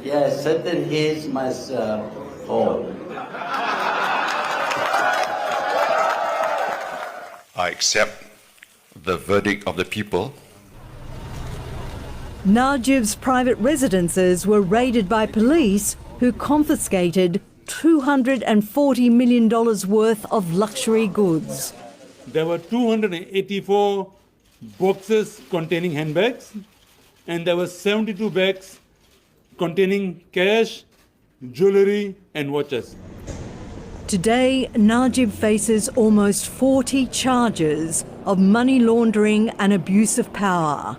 Yes, certain heads must fall. I accept the verdict of the people. Najib's private residences were raided by police who confiscated $240 million worth of luxury goods. There were 284 boxes containing handbags, and there were 72 bags containing cash, jewellery and watches. Today, Najib faces almost 40 charges of money laundering and abuse of power.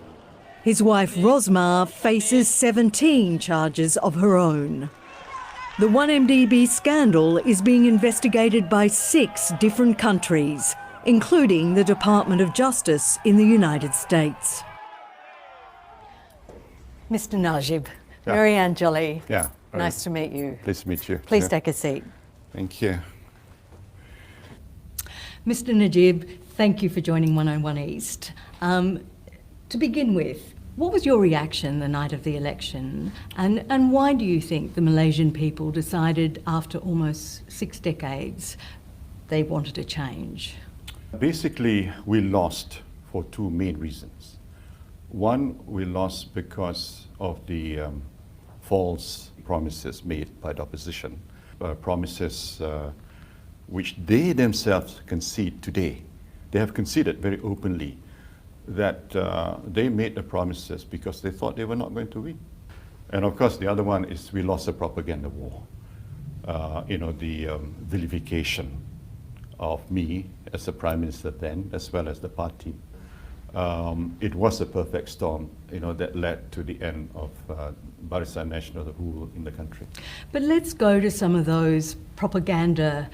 His wife Rosmah faces 17 charges of her own. The 1MDB scandal is being investigated by 6 different countries, including the Department of Justice in the United States. Mr. Najib, Marianne Jolly, nice to meet you. Pleased to meet you. Please take a seat. Thank you. Mr. Najib, thank you for joining 101 East. To begin with, what was your reaction the night of the election, and why do you think the Malaysian people decided after almost 6 decades they wanted a change? Basically, we lost for 2 main reasons. One, we lost because of the false promises made by the opposition, promises which they themselves concede today. They have conceded very openly that they made the promises because they thought they were not going to win. And of course, the other one is we lost a propaganda war. The vilification of me as the Prime Minister then, as well as the party. It was a perfect storm, that led to the end of Barisan Nasional rule in the country. But let's go to some of those propaganda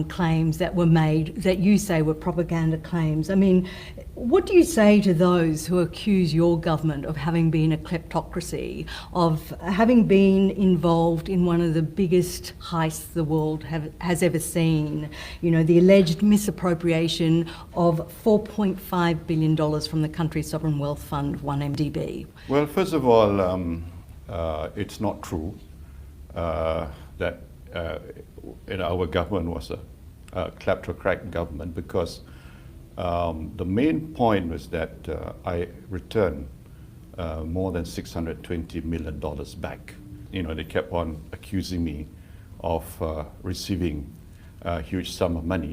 claims that were made, that you say were propaganda claims. I mean, what do you say to those who accuse your government of having been a kleptocracy, of having been involved in one of the biggest heists the world has ever seen? The alleged misappropriation of $4.5 billion from the country's sovereign wealth fund, 1MDB. Well, first of all, it's not true that our government was a kleptocrat government, because the main point was that I returned more than $620 million back. They kept on accusing me of receiving a huge sum of money.